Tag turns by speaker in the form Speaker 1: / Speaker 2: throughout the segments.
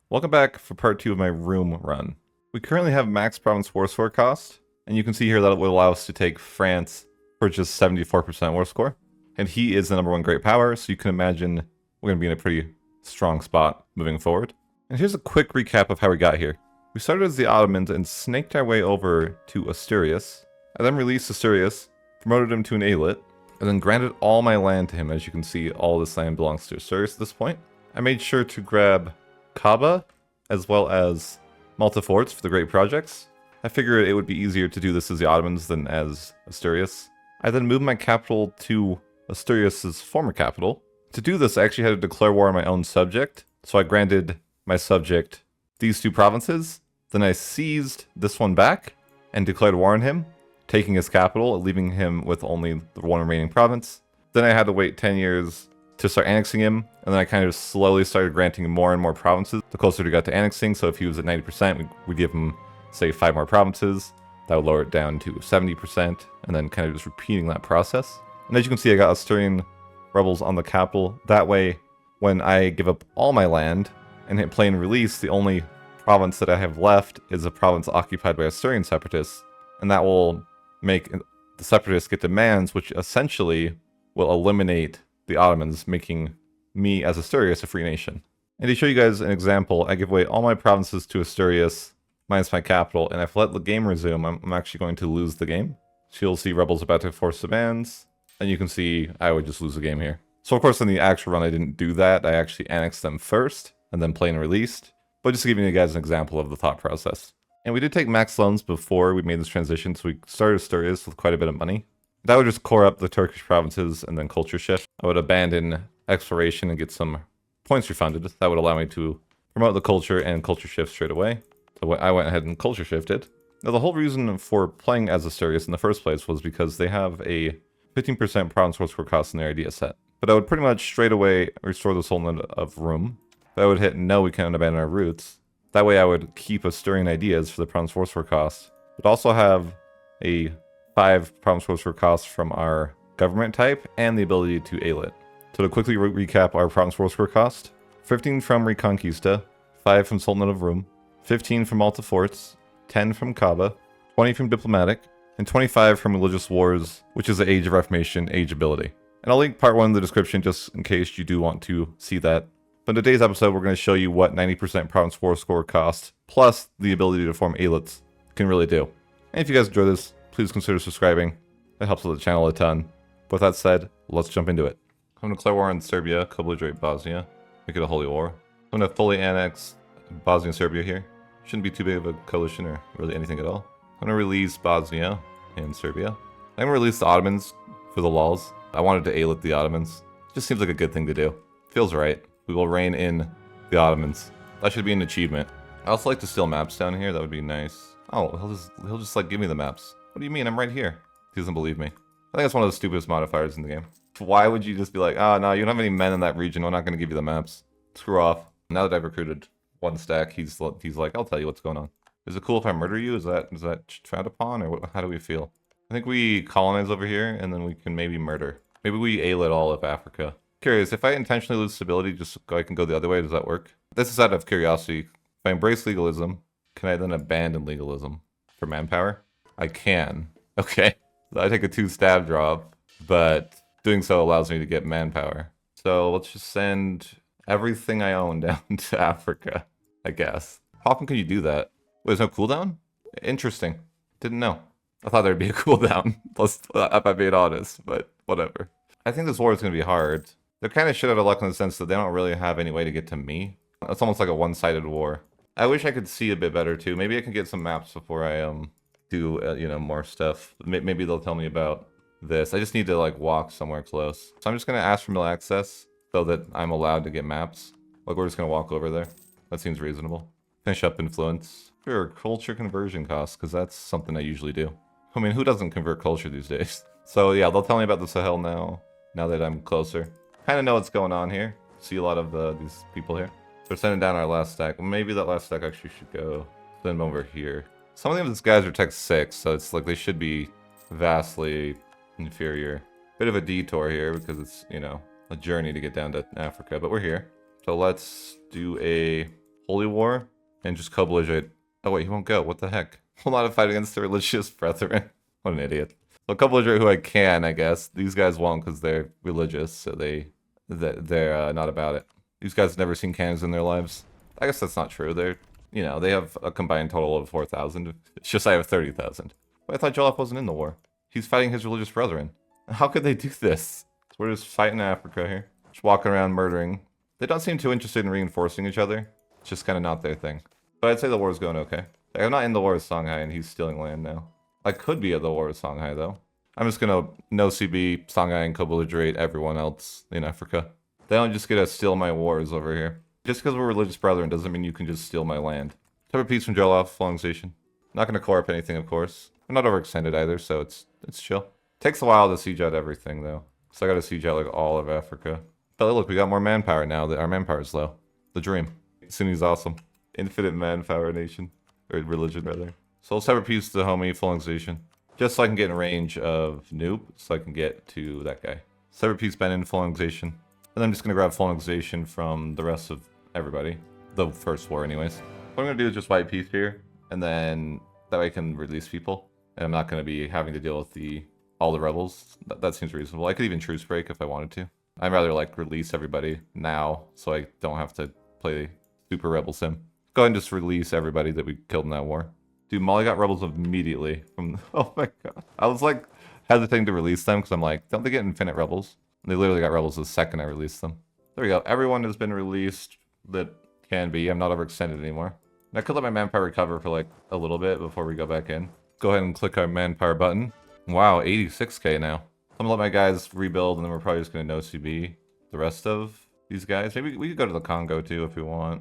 Speaker 1: Welcome back for part 2 of my room run. We currently have max province war score cost, and you can see here that it will allow us to take France for just 74% war score. And he is the #1 great power, so you can imagine we're going to be in a pretty strong spot moving forward. And here's a quick recap of how we got here. We started as the Ottomans and snaked our way over to Asturias. I then released Asturias, promoted him to an Eyalet, and then granted all my land to him. As you can see, all this land belongs to Asturias at this point. I made sure to grab Kaaba, as well as Malta forts for the great projects. I figured it would be easier to do this as the Ottomans than as Asturias. I then moved my capital to Asturias' former capital. To do this, I actually had to declare war on my own subject, so I granted my subject these 2 provinces. Then I seized this one back and declared war on him, taking his capital, leaving him with only the 1 remaining province. Then I had to wait 10 years to start annexing him, and then I kind of slowly started granting him more and more provinces the closer we got to annexing. So if he was at 90%, we'd give him, say, 5 more provinces. That would lower it down to 70%, and then kind of just repeating that process. And as you can see, I got Asturian rebels on the capital. That way, when I give up all my land and hit play and release, the only province that I have left is a province occupied by Asturian separatists, and that will make the separatists get demands, which essentially will eliminate the Ottomans, making me as Asturias a free nation. And to show you guys an example, I give away all my provinces to Asturias, minus my capital, and if I let the game resume, I'm actually going to lose the game. So you'll see rebels about to force demands, and you can see I would just lose the game here. So of course in the actual run I didn't do that, I actually annexed them first, and then play and released, but just giving you guys an example of the thought process. And we did take max loans before we made this transition, so we started Asturias with quite a bit of money. That would just core up the Turkish provinces and then culture shift. I would abandon exploration and get some points refunded. That would allow me to promote the culture and culture shift straight away. So I went ahead and culture shifted. Now the whole reason for playing as Asturias in the first place was because they have a 15% province war score cost in their idea set. But I would pretty much straight away restore the Sultanate of Rum. That would hit no, we can't abandon our roots. That way I would keep Asturian ideas for the province war score cost, but also have a 5 province war score costs from our government type and the ability to Eyalet. So to quickly recap our province war score cost: 15 from Reconquista, 5 from Sultanate of Rum, 15 from Malta forts, 10 from Kaaba, 20 from diplomatic, and 25 from religious wars, which is the Age of Reformation age ability. And I'll link part 1 in the description just in case you do want to see that. But in today's episode, we're going to show you what 90% province war score cost plus the ability to form Eyalets can really do. And if you guys enjoy this, please consider subscribing. That helps with the channel a ton. With that said, let's jump into it. I'm going to declare war on Serbia, co-belligerate Bosnia, make it a holy war. I'm going to fully annex Bosnia and Serbia here. Shouldn't be too big of a coalition or really anything at all. I'm going to release Bosnia and Serbia. I'm going to release the Ottomans for the lulz. I wanted to Eyalet the Ottomans. Just seems like a good thing to do. Feels right. We will reign in the Ottomans. That should be an achievement. I also like to steal maps down here. That would be nice. Oh, he'll just like give me the maps. What do you mean? I'm right here. He doesn't believe me. I think that's one of the stupidest modifiers in the game. Why would you just be like, oh no, you don't have any men in that region. We're not going to give you the maps. Screw off. Now that I've recruited 1 stack, he's like, I'll tell you what's going on. Is it cool if I murder you? Is that frowned upon, or how do we feel? I think we colonize over here, and then we can maybe murder. Maybe we Eyalet all of Africa. Curious, if I intentionally lose stability, just I can go the other way. Does that work? This is out of curiosity. If I embrace legalism, can I then abandon legalism for manpower? I can. Okay. I take a 2 stab drop, but doing so allows me to get manpower. So let's just send everything I own down to Africa, I guess. How often can you do that? Wait, there's no cooldown? Interesting. Didn't know. I thought there'd be a cooldown, if I'm being honest, but whatever. I think this war is going to be hard. They're kind of shit out of luck in the sense that they don't really have any way to get to me. It's almost like a one-sided war. I wish I could see a bit better too. Maybe I can get some maps before I do more stuff. Maybe they'll tell me about this. I just need to like walk somewhere close. So I'm just gonna ask for mill access so that I'm allowed to get maps. Like we're just gonna walk over there. That seems reasonable. Finish up influence. Sure, culture conversion costs, because that's something I usually do. I mean, who doesn't convert culture these days? So yeah, they'll tell me about the Sahel now that I'm closer. Kind of know what's going on here. See a lot of these people here. So we're sending down our last stack. Maybe that last stack actually should go send them over here. Some of these guys are tech 6, so it's like they should be vastly inferior. Bit of a detour here because it's, a journey to get down to Africa, but we're here. So let's do a Holy War and just co-belligerate. Oh wait, he won't go. What the heck? Will not fight against the religious brethren. What an idiot. So co-belligerate who I can, I guess. These guys won't because they're religious, so they're not about it. These guys have never seen cannons in their lives. I guess that's not true. They're, you know, they have a combined total of 4,000. It's just I have 30,000. But I thought Jollof wasn't in the war. He's fighting his religious brethren. How could they do this? So we're just fighting Africa here. Just walking around murdering. They don't seem too interested in reinforcing each other. It's just kind of not their thing. But I'd say the war's going okay. I'm not in the war with Songhai and he's stealing land now. I could be at the war with Songhai though. I'm just gonna no CB, Songhai, and co-belligerate everyone else in Africa. They don't just get to steal my wars over here. Just because we're religious brethren doesn't mean you can just steal my land. Type of peace from Jollof, long station. Not gonna co-op anything, of course. I'm not overextended either, so it's chill. Takes a while to siege out everything though. So I gotta siege out like all of Africa. But look, we got more manpower now that our manpower is low. The dream. Sunni's awesome. Infinite manpower nation. Or religion, rather. So let's have a piece to homie, full annexation. Just so I can get in range of Noob, so I can get to that guy. Separate piece Ben in full annexation. And I'm just gonna grab full annexation from the rest of everybody. The first war anyways. What I'm gonna do is just white peace here. And then that way I can release people. And I'm not gonna be having to deal with all the rebels. That seems reasonable. I could even truce break if I wanted to. I'd rather like release everybody now so I don't have to play super rebel sim. Go ahead and just release everybody that we killed in that war. Dude, Mali got rebels immediately from... Oh my god. I was like hesitating to release them because I'm like, don't they get infinite rebels? And they literally got rebels the second I released them. There we go. Everyone has been released that can be. I'm not overextended anymore. And I could let my manpower recover for like a little bit before we go back in. Go ahead and click our manpower button. Wow, 86k now. I'm gonna let my guys rebuild and then we're probably just gonna no CB the rest of these guys. Maybe we could go to the Congo too if we want.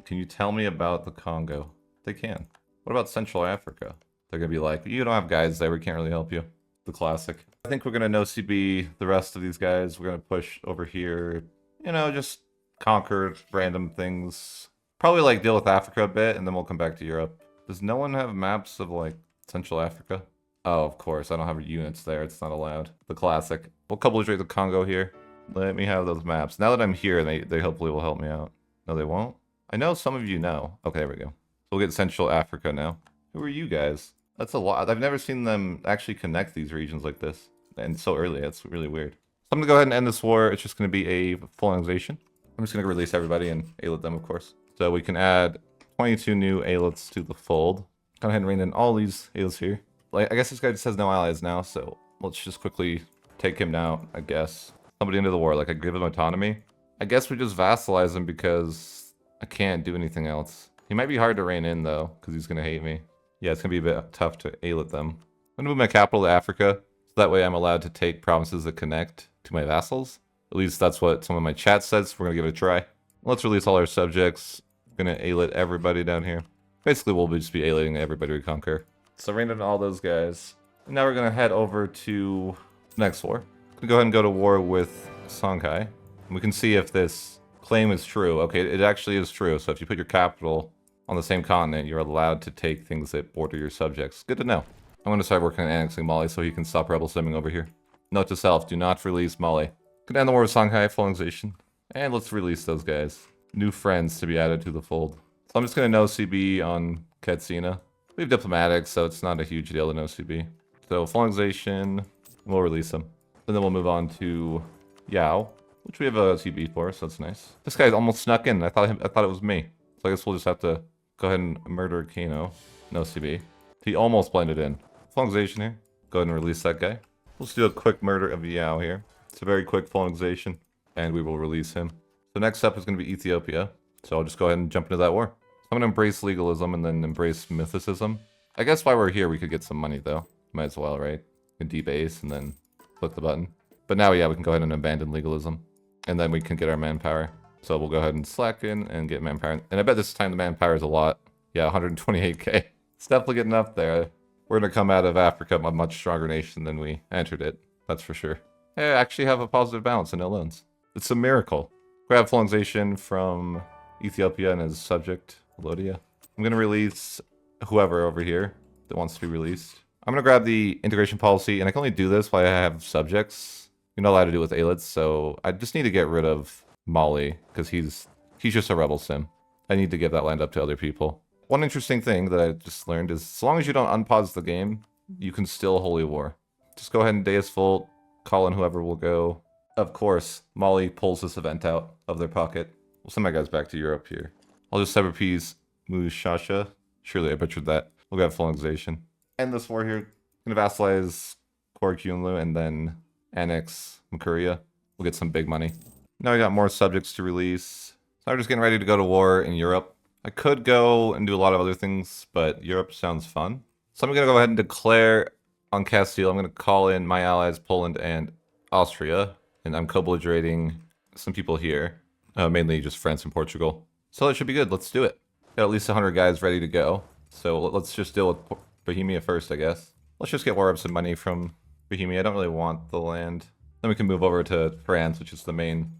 Speaker 1: Can you tell me about the Congo? They can. What about Central Africa? They're gonna be like, you don't have guys there, we can't really help you. The classic. I think we're gonna no CB the rest of these guys. We're gonna push over here, you know, just conquer random things. Probably like deal with Africa a bit and then we'll come back to Europe. Does no one have maps of like Central Africa? Oh, of course, I don't have units there, it's not allowed. The classic. We'll co-belligerate the Congo here. Let me have those maps. Now that I'm here, they hopefully will help me out. No, they won't? I know some of you know. Okay, there we go. So we'll get Central Africa now. Who are you guys? That's a lot. I've never seen them actually connect these regions like this. And so early, that's really weird. So I'm gonna go ahead and end this war. It's just gonna be a full annexation. I'm just gonna release everybody and Eylet them, of course. So we can add 22 new Eylets to the fold. Go ahead and rein in all these Eylets here. Like, I guess this guy just has no allies now, so let's just quickly take him down, I guess. Somebody into the war, like I give him autonomy. I guess we just vassalize him because I can't do anything else. He might be hard to rein in though, because he's gonna hate me. Yeah, it's gonna be a bit tough to Eylet them. I'm gonna move my capital to Africa, so that way I'm allowed to take provinces that connect to my vassals. At least that's what some of my chat says, so we're gonna give it a try. Let's release all our subjects. We're gonna Eylet everybody down here. Basically, we'll just be Eyleting everybody we conquer. So rein in all those guys. And now we're gonna head over to the next war. We'll go ahead and go to war with Songhai. And we can see if this claim is true. Okay, it actually is true. So if you put your capital on the same continent, you're allowed to take things that border your subjects. Good to know. I'm gonna start working on annexing Mali so he can stop rebel simming over here. Note to self, do not release Mali. Could end the war with Songhai, full annexation. And let's release those guys. New friends to be added to the fold. So I'm just gonna no CB on Katsina. We have diplomatics, so it's not a huge deal to no CB. So full annexation, we'll release them. And then we'll move on to Yao, which we have a CB for, so that's nice. This guy's almost snuck in. I thought it was me. So I guess we'll just have to go ahead and murder Kano. No CB. He almost blended in. Full annexation here. Go ahead and release that guy. Let's do a quick murder of Yao here. It's a very quick full annexation, and we will release him. So next up is going to be Ethiopia. So I'll just go ahead and jump into that war. So I'm going to embrace legalism and then embrace mythicism. I guess while we're here, we could get some money though. Might as well, right? We can debase and then click the button. But now, yeah, we can go ahead and abandon legalism. And then we can get our manpower. So we'll go ahead and slacken and get manpower. And I bet this time the manpower is a lot. Yeah, 128k. It's definitely getting up there. We're going to come out of Africa a much stronger nation than we entered it. That's for sure. I actually have a positive balance and no loans. It's a miracle. Grab full annexation from Ethiopia and his subject, Lodia. I'm going to release whoever over here that wants to be released. I'm going to grab the integration policy, and I can only do this while I have subjects. You're not allowed to do it with Eylets, so I just need to get rid of Mali, because he's just a rebel sim. I need to give that land up to other people. One interesting thing that I just learned is as long as you don't unpause the game, you can still holy war. Just go ahead and Deus Volt, call in whoever will go. Of course, Mali pulls this event out of their pocket. We'll send my guys back to Europe here. I'll just Severpees Mushasha. Surely I butchered that. We'll get full annexation. End this war here. Gonna vassalize Korkunlu and then annex Makuria. We'll get some big money. Now we got more subjects to release. So I'm just getting ready to go to war in Europe. I could go and do a lot of other things, but Europe sounds fun. So I'm gonna go ahead and declare on Castile. I'm gonna call in my allies, Poland and Austria. And I'm co-belligerating some people here. Mainly just France and Portugal. So that should be good. Let's do it. Got at least 100 guys ready to go. So let's just deal with Bohemia first, I guess. Let's just get war up some money from Bohemia. I don't really want the land. Then we can move over to France, which is the main,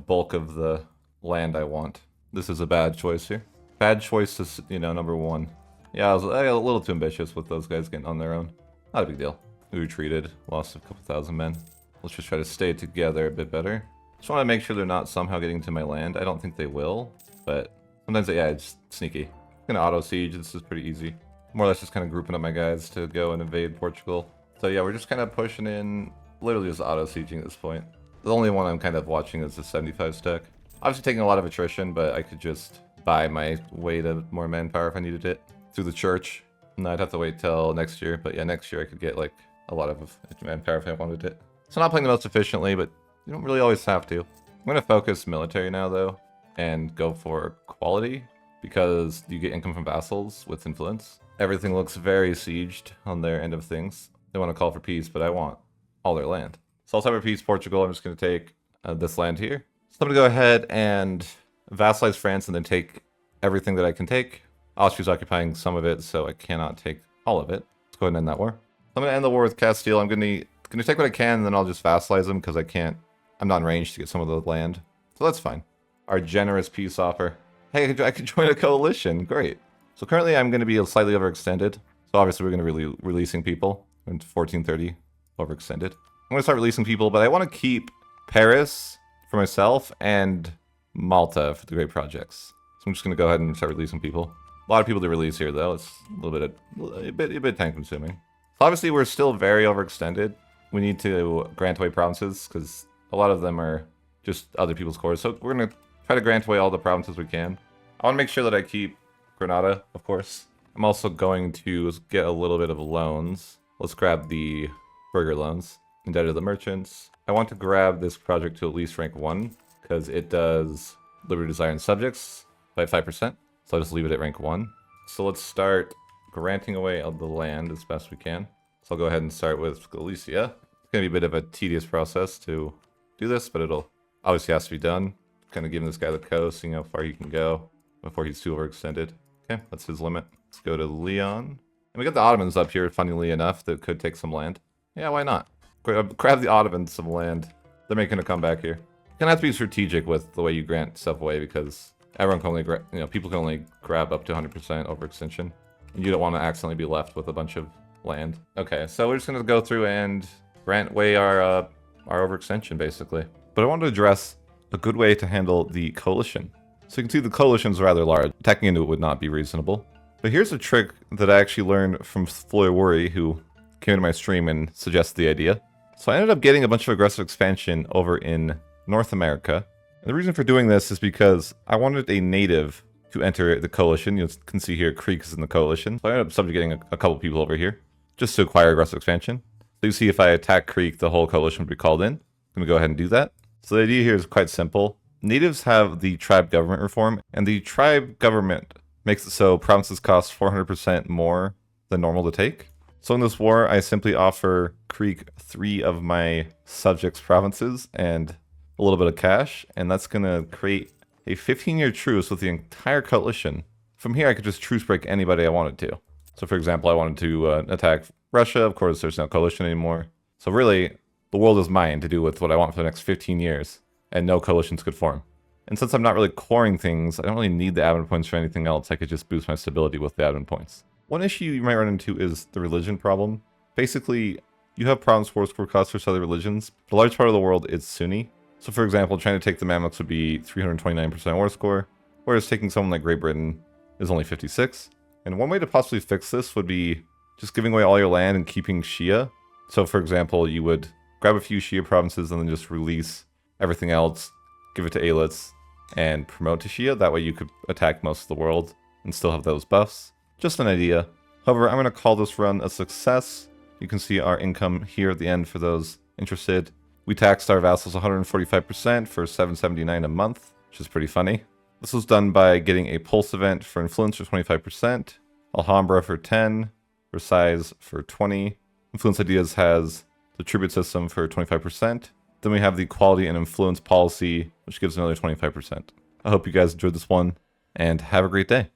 Speaker 1: bulk of the land I want. This is a bad choice here. Bad choice is, number one. Yeah, I got a little too ambitious with those guys getting on their own. Not a big deal. We retreated, lost a couple thousand men. Let's just try to stay together a bit better. Just want to make sure they're not somehow getting to my land. I don't think they will, but sometimes, yeah, it's sneaky. I'm gonna auto-siege. This is pretty easy. More or less just kind of grouping up my guys to go and invade Portugal. So yeah, we're just kind of pushing in, literally just auto-sieging at this point. The only one I'm kind of watching is the 75 stack. Obviously taking a lot of attrition, but I could just buy my way to more manpower if I needed it through the church. No, I'd have to wait till next year, but yeah, next year I could get like a lot of manpower if I wanted it. So not playing the most efficiently, but you don't really always have to. I'm going to focus military now though, and go for quality, because you get income from vassals with influence. Everything looks very sieged on their end of things. They want to call for peace, but I want all their land. So I'll Severpees Portugal. I'm just going to take this land here. So I'm going to go ahead and vassalize France and then take everything that I can take. Austria's occupying some of it, so I cannot take all of it. Let's go ahead and end that war. I'm going to end the war with Castile. I'm going to take what I can, and then I'll just vassalize them because I'm not in range to get some of the land. So that's fine. Our generous peace offer. Hey, I could join a coalition. Great. So currently I'm going to be slightly overextended. So obviously we're going to be releasing people in 1430 overextended. I'm going to start releasing people, but I want to keep Paris for myself and Malta for the great projects. So I'm just going to go ahead and start releasing people. A lot of people to release here though. It's a bit time consuming. So obviously we're still very overextended. We need to grant away provinces because a lot of them are just other people's cores. So we're going to try to grant away all the provinces we can. I want to make sure that I keep Granada, of course. I'm also going to get a little bit of loans. Let's grab the burger loans. Indebted to the merchants. I want to grab this project to at least rank 1 because it does liberty, desire, and subjects by 5%. So I'll just leave it at rank 1. So let's start granting away all the land as best we can. So I'll go ahead and start with Galicia. It's going to be a bit of a tedious process to do this, but it'll obviously has to be done. Kind of giving this guy the coast, seeing how far he can go before he's too overextended. Okay, that's his limit. Let's go to Leon. And we got the Ottomans up here, funnily enough, that could take some land. Yeah, why not? Grab the Ottomans some land. They're making a comeback here. You're gonna have to be strategic with the way you grant stuff away because everyone can only people can only grab up to 100% overextension. And you don't want to accidentally be left with a bunch of land. Okay, so we're just gonna go through and grant away our overextension basically. But I wanted to address a good way to handle the coalition. So you can see the coalition's rather large. Attacking into it would not be reasonable. But here's a trick that I actually learned from Floy Worry, who came into my stream and suggested the idea. So I ended up getting a bunch of aggressive expansion over in North America. And the reason for doing this is because I wanted a native to enter the coalition. You can see here Creek is in the coalition. So I ended up subjugating a couple people over here just to acquire aggressive expansion. So you see if I attack Creek, the whole coalition would be called in. I'm going to go ahead and do that. So the idea here is quite simple. Natives have the tribe government reform, and the tribe government makes it so provinces cost 400% more than normal to take. So in this war, I simply offer Creek 3 of my subjects' provinces and a little bit of cash, and that's going to create a 15-year truce with the entire coalition. From here, I could just truce break anybody I wanted to. So for example, I wanted to attack Russia. Of course, there's no coalition anymore. So really, the world is mine to do with what I want for the next 15 years, and no coalitions could form. And since I'm not really coring things, I don't really need the admin points for anything else. I could just boost my stability with the admin points. One issue you might run into is the religion problem. Basically, you have province war score costs for other religions, but a large part of the world is Sunni. So for example, trying to take the Mamluks would be 329% war score, whereas taking someone like Great Britain is only 56. And one way to possibly fix this would be just giving away all your land and keeping Shia. So for example, you would grab a few Shia provinces and then just release everything else, give it to Eyalets, and promote to Shia. That way you could attack most of the world and still have those buffs. Just an idea. However, I'm going to call this run a success. You can see our income here at the end for those interested. We taxed our vassals 145% for $779 a month, which is pretty funny. This was done by getting a pulse event for influence for 25%, Alhambra for 10, Versailles for 20. Influence Ideas has the tribute system for 25%. Then we have the quality and influence policy, which gives another 25%. I hope you guys enjoyed this one, and have a great day.